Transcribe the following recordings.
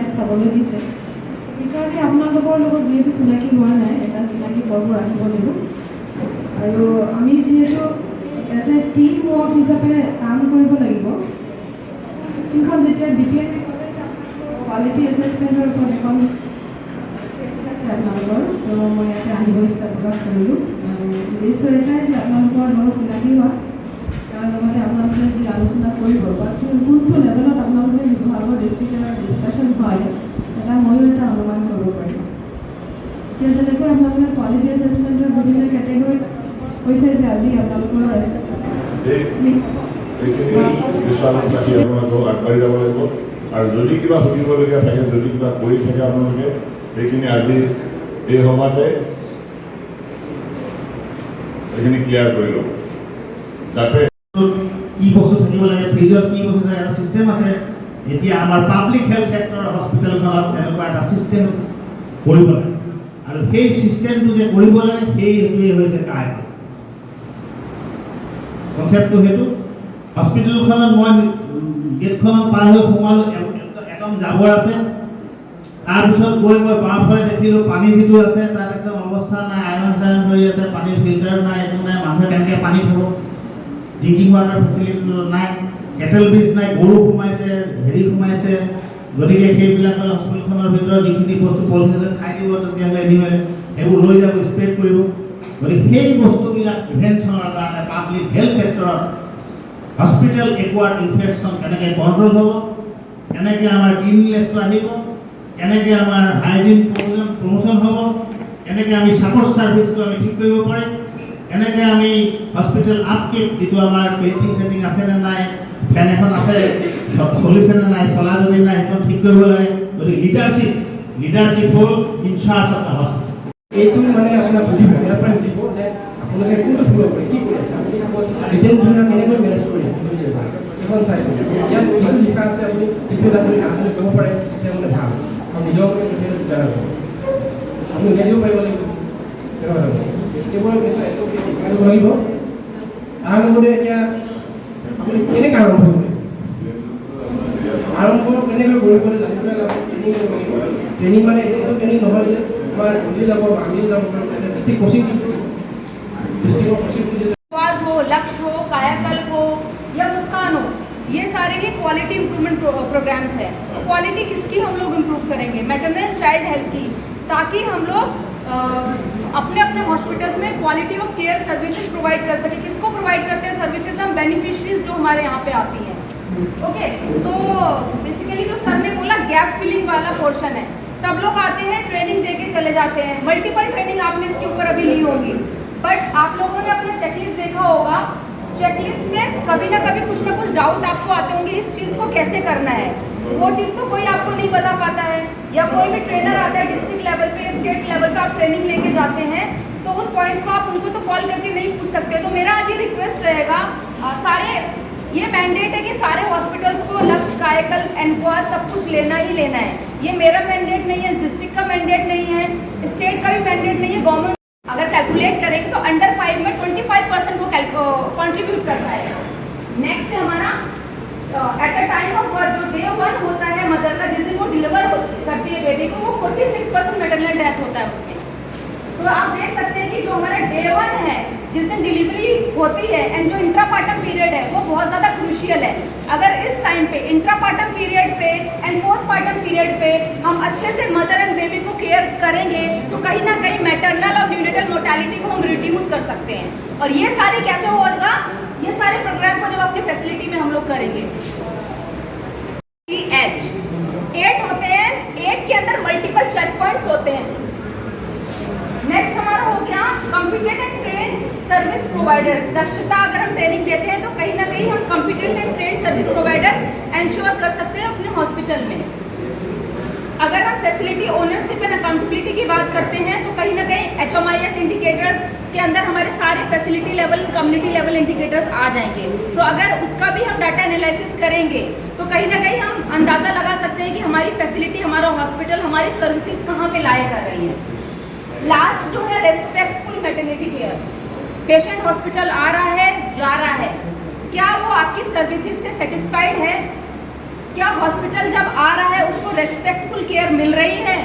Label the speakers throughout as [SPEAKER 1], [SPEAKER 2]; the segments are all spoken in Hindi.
[SPEAKER 1] স্লাইড চাবলৈ দিছে সেইকাৰণে আপোনালোকৰ লগত যিহেতু চিনাকি হোৱা নাই এটা চিনাকি পৰ্ব ৰাখিব লাগিব আৰু আমি যিহেতু এজ এ টিম ৱৰ্ক হিচাপে কাম কৰিব লাগিব এইখন যেতিয়া BPN কোৱালিটি এছেছমেণ্টৰ ওপৰত এখন আছে আপোনালোকৰ তো মই ইয়াতে আহিব ইচ্ছা প্ৰকাশ কৰিলোঁ আৰু উদ্দেশ্য এটাই যে আপোনালোকৰ লগত চিনাকি হোৱা তাৰ লগতে আপোনালোকে যি আলোচনা কৰিব বা কোনটো লেভেলত আপোনালোকে বিভাগৰ ডিষ্ট্ৰিক্টৰ ডিছকাশ্যন হয় এটা ময়ো এটা অনুমান কৰিব পাৰিম এতিয়া যেনেকৈ আপোনালোকে কোৱালিটি এছেছমেণ্টৰ বিভিন্ন কেটেগৰী হৈছে যে আজি আপোনালোকৰ
[SPEAKER 2] আগবাঢ়ি যাব লাগিব আৰু যদি কিবা সুধিবলগীয়া থাকে যদি কিবা কৰি থাকে আপোনালোকে সেইখিনি আজি এই সময়তে এইখিনি ক্লিয়াৰ কৰি ল'ব যাতে
[SPEAKER 3] কি বস্তু থাকিব লাগে ফ্ৰিজত কি বস্তু থাকে এটা চিষ্টেম আছে এতিয়া আমাৰ পাব্লিক হেল্থ ছেক্টৰ হস্পিটেলখনত এনেকুৱা এটা চিষ্টেম কৰিব লাগে আৰু সেই চিষ্টেমটো যে কৰিব লাগে সেইটোৱে হৈছে কাৰ্ড কনচেপ্টটো সেইটো হস্পিটেলখনত মই গেটখনত পাৰ হৈ সোমালোঁ একদম জাবৰ আছে তাৰপিছত গৈ মই বাওঁফালে দেখিলোঁ পানী যিটো আছে তাত একদম অৱস্থা নাই আইৰণ চাইৰণ হৈ আছে পানীৰ ফিল্টাৰ নাই একো নাই মানুহে কেনেকৈ পানী খাব ড্ৰিংকিং ৱাটাৰ ফেচিলিটি নাই কেটেল ব্ৰিজ নাই গৰু সোমাইছে হেৰি সোমাইছে গতিকে সেইবিলাক হস্পিটেলখনৰ ভিতৰত যিখিনি বস্তু পলিথিন খাই দিব তেতিয়াহ'লে এনিমেল সেইবোৰ লৈ যাব স্প্ৰেড কৰিব গতিকে সেই বস্তুবিলাক প্ৰিভেনশ্যনৰ কাৰণে পাব্লিক হেল্থ ছেক্টৰত হস্পিটেল একুৱাৰ্ড ইনফেকশ্যন কেনেকৈ কণ্ট্ৰল হ'ব কেনেকৈ আমাৰ ক্লিনলিনেছটো আহিব কেনেকৈ আমাৰ হাইজিন প্ৰমোশ্যন হ'ব কেনেকৈ আমি ছাপৰ্ট ছাৰ্ভিচটো আমি ঠিক কৰিব পাৰিম কেনেকৈ আমি হস্পিটেল আপকেট যিটো আমাৰ পেইণ্টিং চেণ্টিং আছেনে নাই ফেন এখন আছে চলিছেনে নাই চলা যদি নাই সেইখন ঠিক কৰিব লাগে গতিকে লিডাৰশ্বিপ হ'ল ইনচাৰ্জ অফ দ্য হস্পিটেল
[SPEAKER 4] এইটো মানে আপোনাৰ বুজিব ইয়াৰ পৰা বুজিব যে আপোনালোকে কোনটো ফুলৰ কৰে কি কৰি আছে আপুনি ৰিটেন ধৰণৰ কেনেকৈ মেনেজ কৰি আছে এখন চাই ইয়াত যিটো লিখা আছে আপুনি সেইটো আপুনি আপুনি ক'ব পাৰে তেতিয়া মানে ভাল আৰু নিজৰ আপুনি উলিয়াই দিব পাৰিব লাগিব এইবোৰ লাগিব তাৰ লগতে এতিয়া আপুনি কেনেকৈ আৰম্ভ কৰিব কেনেকৈ কৰিবলৈ জানিবলৈ ট্ৰেইনিং কৰিব লাগিব ট্ৰেইনিং মানে এইটো ট্ৰেইনিং নহয় যে আমাৰ উঠি যাব আমি যাব ডিষ্ট্ৰিক্ট কোচিং
[SPEAKER 5] हो लक्ष्य हो कायाकल्प हो या मुस्कान हो ये सारे ही क्वालिटी इंप्रूवमेंट प्रोग्राम्स है तो क्वालिटी किसकी हम लोग इम्प्रूव करेंगे मैटरनल चाइल्ड हेल्थ की ताकि हम लोग अपने अपने हॉस्पिटल्स में quality of care services provide कर सके किसको प्रोवाइड करते हैं सर्विसेज हम बेनिफिशरीज जो हमारे यहाँ पे आती हैं ओके तो बेसिकली जो सर ने बोला गैप फिलिंग वाला पोर्शन है सब लोग आते हैं ट्रेनिंग देके चले जाते हैं मल्टीपल ट्रेनिंग आपने इसके ऊपर अभी ली होगी बट आप लोगों ने अपना चेकलिस्ट देखा होगा चेकलिस्ट में कभी ना कभी कुछ ना कुछ डाउट आपको आते होंगे इस चीज़ को कैसे करना है वो चीज़ तो कोई आपको नहीं बता पाता है या कोई भी ट्रेनर आता है डिस्ट्रिक्ट लेवल पे स्टेट लेवल पे आप ट्रेनिंग लेके जाते हैं तो उन पॉइंट्स को आप उनको तो कॉल करके नहीं पूछ सकते तो मेरा आज ये रिक्वेस्ट रहेगा सारे ये मैंडेट है कि सारे हॉस्पिटल्स को लक्ष्य कायाकल्प एनक्वास सब कुछ लेना ही लेना है ये मेरा मैंडेट नहीं है डिस्ट्रिक्ट का मैंडेट नहीं है स्टेट का भी मैंडेट नहीं है गवर्नमेंट अगर कैलकुलेट करेंगे तो अंडर 5 में 25% वो कंट्रीब्यूट करता है नेक्स्ट है हमारा at the time of birth जो डे 1 होता है मदर का जिस दिन वो डिलीवर करती है बेबी को वो 46% मैटरनल डेथ होता है उसमें तो आप देख सकते हैं कि जो हमारा डे 1 है जिस दिन डिलीवरी होती है एंड जो इंट्रापार्टम पीरियड है वो बहुत ज़्यादा क्रूशियल है अगर इस टाइम पे इंट्रापार्टम पीरियड पे एंड पोस्टपार्टम पीरियड पे हम अच्छे से मदर एंड बेबी को केयर करेंगे तो कहीं ना कहीं मैटरनल और न्यूनेटल मोर्टेलिटी को हम रिड्यूस कर सकते हैं और ये सारे कैसे होगा ये सारे प्रोग्राम को जब अपनी फैसिलिटी में हम लोग करेंगे 8 होते हैं 8 के अंदर मल्टीपल चेक पॉइंट्स होते हैं नेक्स्ट हमारा हो गया competent and train service providers दक्षता अगर हम ट्रेनिंग देते हैं तो कहीं ना कहीं हम competent and train service provider ensure कर सकते हैं अपने हॉस्पिटल में अगर हम फैसिलिटी ओनरशिप एंड अकाउंटेबिलिटी की बात करते हैं तो कहीं ना कहीं HMIS इंडिकेटर्स के अंदर हमारे सारे facility level community level indicators आ जाएंगे तो अगर उसका भी हम डाटा एनालिसिस करेंगे तो कहीं ना कहीं हम अंदाज़ा लगा सकते हैं कि हमारी फैसिलिटी हमारा हॉस्पिटल हमारी सर्विसेज कहाँ पे लाया कर रही है लास्ट जो है respectful maternity care patient hospital आ रहा है जा रहा है क्या वो आपकी सर्विसेज से सेटिस्फाइड है क्या हॉस्पिटल जब आ रहा है उसको रेस्पेक्टफुल केयर मिल रही है?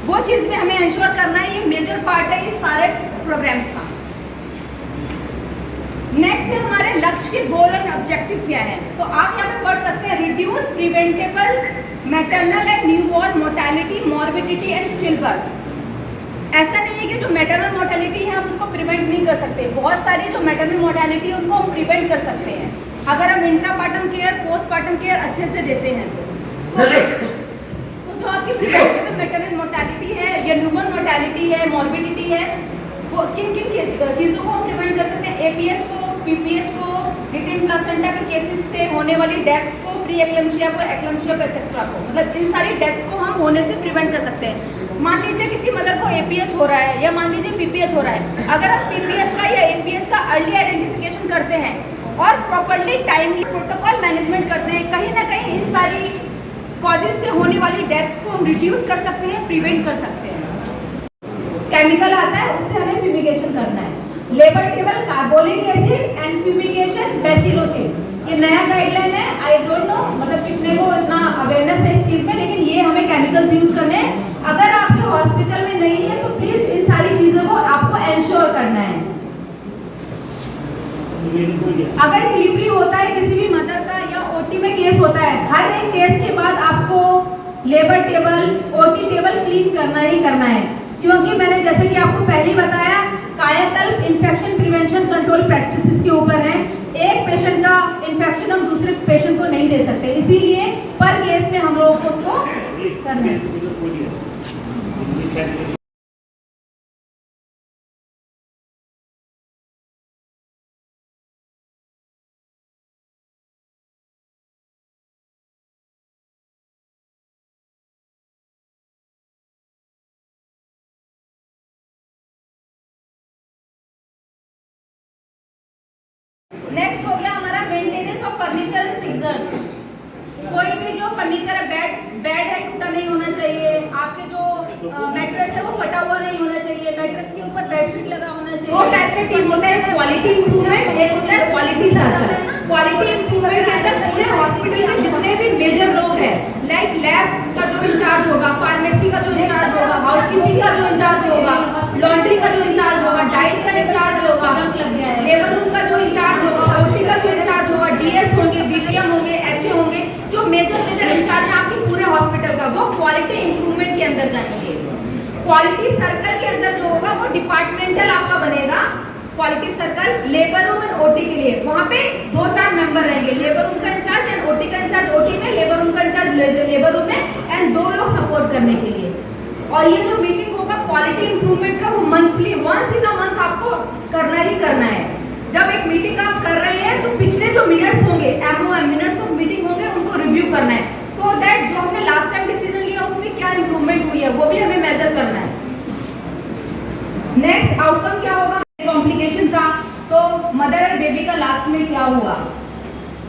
[SPEAKER 5] वो चीज़ में हमें इंश्योर करना है। ये मेजर पार्ट है ये सारे प्रोग्राम्स का। नेक्स्ट है हमारे लक्ष्य के गोल एंड ऑब्जेक्टिव क्या है। तो आप यहाँ पे पढ़ सकते हैं, reduce preventable maternal and newborn mortality, morbidity and still birth. ऐसा नहीं है कि जो मैटरनल मोर्टेलिटी है हम उसको प्रिवेंट नहीं कर सकते। बहुत सारी जो मैटरनल मोर्टेलिटी है उनको हम प्रिवेंट कर सकते हैं अगर हम इंट्रापार्टम केयर, पोस्टपार्टम केयर अच्छे से देते हैं। तो जो आपकी प्रिवेंटेबल मैटरनल मोर्टेलिटी है या न्यूबॉर्न मोर्टेलिटी है, मॉर्बिडिटी है, वो किन किन चीज़ों को हम प्रिवेंट कर सकते हैं? एपीएच को, पीपीएच को, रिटेन प्लासेंटा के केसेस से होने वाली डेथ्स को, प्री एक्लेम्शिया को, एक्लेम्शिया को, एक्सेट्रा को, मतलब इन सारी डेथ्स को हम होने से प्रिवेंट कर सकते हैं। मान लीजिए किसी मदर को एपीएच हो रहा है या मान लीजिए पीपीएच हो रहा है, अगर हम पीपीएच का या एपीएच का अर्ली आइडेंटिफिकेशन करते हैं और प्रॉपर्ली टाइमली प्रोटोकॉल मैनेजमेंट करते हैं, कहीं ना कहीं इन सारी कॉजेज से होने वाली डेथ्स को हम रिड्यूस कर सकते हैं, प्रिवेंट कर सकते हैं। केमिकल आता है उससे हमें फ्यूमिगेशन करना है। Labour table carbolic acid and fumigation Bacillocid, ये नया गाइडलाइन है। आई डोंट नो मतलब कितने को इतना अवेयरनेस है इस चीज में, लेकिन ये हमें केमिकल्स यूज करने हैं। अगर आपके हॉस्पिटल में नहीं है तो प्लीज इन सारी चीजों को आपको एंश्योर करना है। अगर डिलीवरी होता है किसी भी मदर का या ओटी में केस होता है, हर एक केस के बाद आपको labour table, OT table clean करना ही करना है, क्योंकि मैंने जैसे कि आपको पहले ही बताया कायाकल्प इन्फेक्शन प्रिवेंशन कंट्रोल प्रैक्टिसेस के ऊपर है। एक पेशेंट का इन्फेक्शन हम दूसरे पेशेंट को नहीं दे सकते, इसीलिए पर केस में हम लोगों को उसको करना है। नेक्स्ट हो गया हमारा maintenance of furniture and fixers. कोई भी जो फर्नीचर है, बेड है टूटा नहीं होना चाहिए, आपके जो मैट्रेस है वो फटा हुआ नहीं होना चाहिए, मैट्रेस के ऊपर बेडशीट लगा होना चाहिए। दो टाइप के टीम होते हैं, क्वालिटी इंप्रूवमेंट, एक होता है क्वालिटी सर्कल। क्वालिटी इंप्रूवमेंट के अंदर पूरे हॉस्पिटल में जितने भी मेजर लोग हैं, लाइक लैब का जो इंचार्ज होगा, फार्मेसी का जो इंचार्ज होगा, हाउसकीपिंग का जो इंचार्ज होगा, लॉन्ड्री का जो इंचार्ज होगा, डाइट का इंचार्ज होगा, लेबर रूम का जो इंचार्ज होगा, ओटी का जो इंचार्ज होगा, डीएस होंगे, बीपीएम होंगे, एचए होंगे, जो मेजर इंचार्ज है आपके पूरे हॉस्पिटल का, वो क्वालिटी इंप्रूवमेंट के अंदर जाएंगे। क्वालिटी सर्कल के अंदर जो होगा वो डिपार्टमेंटल आपका बनेगा। Quality circle labour room and OT के लिए वहाँ पे 2-4 मेंबर रहेंगे, लेबर रूम का इंचार्ज एंड ओटी का इंचार्ज ओटी में, लेबर रूम का इंचार्ज लेबर रूम में, एंड 2 लोग सपोर्ट करने के लिए। और ये जो मीटिंग होगा क्वालिटी इंप्रूवमेंट का, वो monthly once in a month आपको करना ही करना है। जब एक मीटिंग आप कर रहे हैं तो पिछले जो मिनट्स होंगे, एमओएम मिनट्स ऑफ मीटिंग होंगे, उनको रिव्यू करना है, सो दैट जो हमने लास्ट टाइम डिसीजन लिया उसमें क्या इंप्रूवमेंट हुई है वो भी हमें मेजर करना है। नेक्स्ट आउटकम क्या होगा? कॉम्प्लिकेशन था, तो मदर और बेबी का लास्ट में क्या हुआ,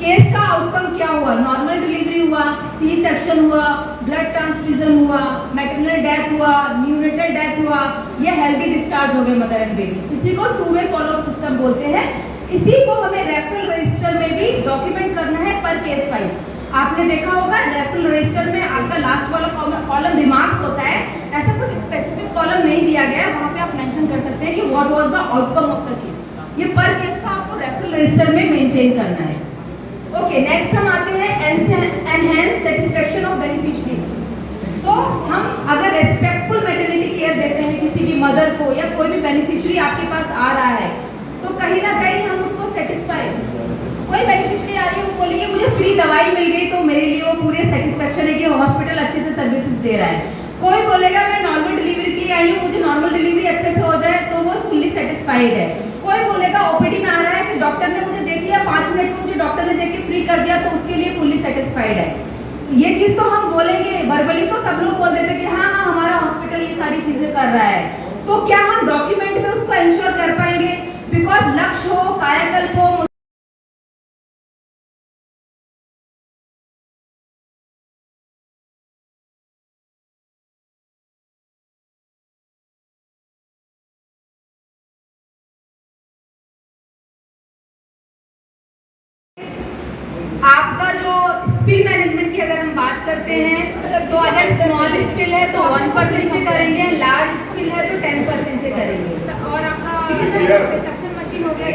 [SPEAKER 5] केस का आउटकम क्या हुआ, नॉर्मल डिलीवरी हुआ, सी सेक्शन हुआ, ब्लड ट्रांसफ्यूजन हुआ, मैटरनल डेथ हुआ, न्यूनेटल डेथ हुआ, या हेल्दी डिस्चार्ज हो गए मदर एंड बेबी। इसी को 2-वे फॉलोअप सिस्टम बोलते हैं। इसी को हमें रेफरल रजिस्टर में भी डॉक्यूमेंट करना है पर केस वाइज। आपने देखा होगा रेफरल रजिस्टर में आपका लास्ट वाला कॉलम रिमार्क्स होता है, ऐसा कुछ स्पेसिफिक कॉलम नहीं दिया गया है, वहाँ पे आप मेंशन कर सकते हैं कि what was the outcome of the case. ये पर केस का आपको रेफरल रजिस्टर में मेंटेन करना है। ओके, नेक्स्ट हम आते हैं एनहेंस सेटिस्फेक्शन ऑफ बेनिफिशियरीज। तो हम अगर रेस्पेक्टफुल मैटरनिटी केयर देते हैं किसी भी मदर को या कोई भी बेनिफिशियरी आपके पास आ रहा है, तो कहीं ना कहीं हम उसको सेटिस्फाई, कोई बेनिफिशियरी आ रही है वो बोलेंगे मुझे फ्री दवाई मिल गई तो मेरे लिए वो पूरे सेटिस्फेक्शन है कि हॉस्पिटल अच्छे से सर्विसेज दे रहा है। कोई बोलेगा मैं नॉर्मल डिलीवरी के लिए आई हूँ, मुझे नॉर्मल डिलीवरी अच्छे से हो जाए तो वो फुल्ली सेटिस्फाइड है। कोई बोलेगा ओपीडी में आ रहा है कि डॉक्टर ने मुझे देख लिया, 5 मिनट में मुझे डॉक्टर ने देख के फ्री कर दिया तो उसके लिए फुल्ली सेटिस्फाइड है। ये चीज़ तो हम बोलेंगे, वर्बली तो सब लोग बोल देते कि हाँ हाँ हमारा हॉस्पिटल ये सारी चीज़ें कर रहा है, तो क्या हम डॉक्यूमेंट में उसको इंश्योर कर पाएंगे? बिकॉज लक्ष्य हो, कायाकल्प हो, आपका जो स्पिल मैनेजमेंट की अगर हम बात करते हैं तो अगर स्मॉल स्पिल है तो 1% से करेंगे, लार्ज स्पिल है तो 10% से करेंगे। और आपका सक्शन मशीन हो गया,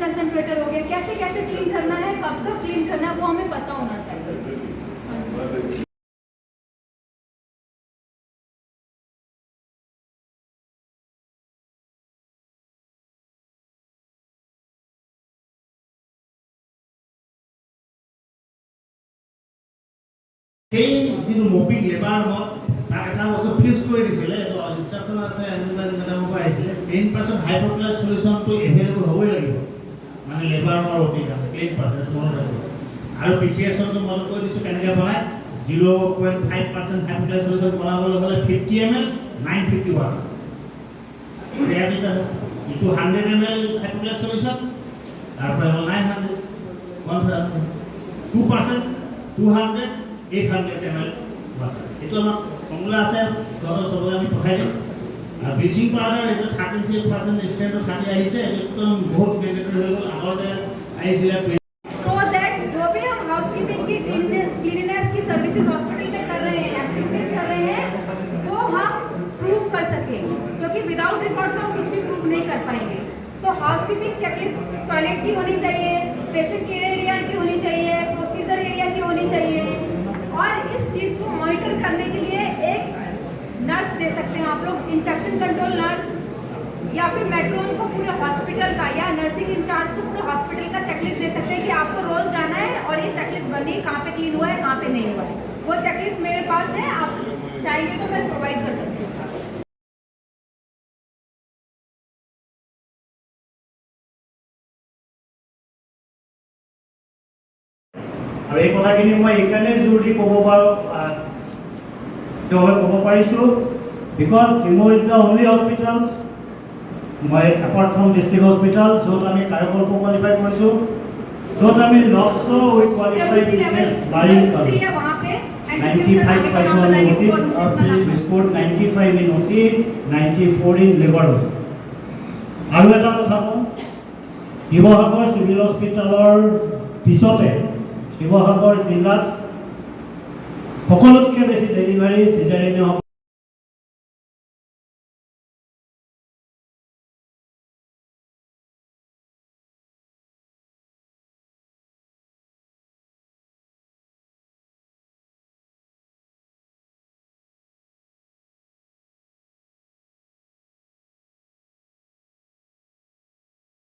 [SPEAKER 5] कंसंट्रेटर हो गया, कैसे कैसे क्लीन करना है, कब कब क्लीन करना है, वो हमें पता होना चाहिए।
[SPEAKER 3] সেই যিটো মপি লেবাৰ মত তাক এটা বস্তু ফিক্স কৰি দিছিলে, এইটো ইনষ্ট্ৰাকশ্যন আছে মেডামৰ পৰা আহিছিলে 10% হাইড্ৰক্লাইড সলিউশ্যনটো এভেইলেবল হ'বই লাগিব, মানে লেবাৰৰ অধিকাৰ 10% মনত ৰাখিব। আৰু প্ৰিপেৰেশ্যনটো মই কৈ দিছোঁ কেনেকৈ বনায়, 0.5% হাইড্ৰক্লাইড সলিউশ্যন বনাবলৈ হ'লে 50 ml 950 watt, ইটো 100 ml হাইড্ৰক্লাইড সলিউশ্যন, তাৰপৰা হ'ল 900, 2% 200 800 ml water। এইটো আমাৰ ফৰ্মুলা আছে, তহঁতৰ চবকে আমি পঠাই দিম। আৰু ব্লিচিং পাউডাৰ এইটো 33% ষ্টেণ্ডত থাকি আহিছে, একদম বহুত বেনিফিট হৈ গ'ল। আগতে আহিছিলে
[SPEAKER 5] So that जो भी हम हाउसकीपिंग की क्लीनिनेस की सर्विसेज हॉस्पिटल में कर रहे हैं, एक्टिविटीज कर रहे हैं, वो हम प्रूव कर सके, क्योंकि विदाउट रिकॉर्ड तो हम कुछ भी प्रूव नहीं कर पाएंगे। तो हाउसकीपिंग चेकलिस्ट टॉयलेट की होनी चाहिए, पेशेंट केयर एरिया की होनी चाहिए, प्रोसीजर एरिया की होनी चाहिए। और इस चीज़ को मॉनिटर करने के लिए एक नर्स दे सकते हैं आप लोग, इन्फेक्शन कंट्रोल नर्स, या फिर मेट्रोन को पूरे हॉस्पिटल का या नर्सिंग इंचार्ज को पूरे हॉस्पिटल का चेकलिस्ट दे सकते हैं कि आपको रोज जाना है और ये चेकलिस्ट बनी कहाँ पे क्लीन हुआ है, कहाँ पे नहीं हुआ है। वो चेकलिस्ट मेरे पास है, आप चाहेंगे तो मैं प्रोवाइड कर सकती हूँ।
[SPEAKER 6] আৰু এই কথাখিনি মই এইকাৰণে জোৰ দি ক'ব পাৰিছোঁ, because Demow is the only hospital, মই এপাৰ্ট ফ্ৰম ডিষ্ট্ৰিক্ট হস্পিটেল, য'ত আমি কাৰিকৰকো কোৱালিফাই কৰিছোঁ, য'ত আমি লকছো উইথ কোৱালিফাইড বাৰিং 95 পাইছোঁ অতি, স্কোৰ 95 ইন অতি, 94 ইন লেবাৰ। আৰু এটা কথা কওঁ, শিৱসাগৰ চিভিল হস্পিটেলৰ পিছতে শিৱসাগৰ জিলাত সকলোতকৈ বেছি ডেলিভাৰী চিজাৰিনে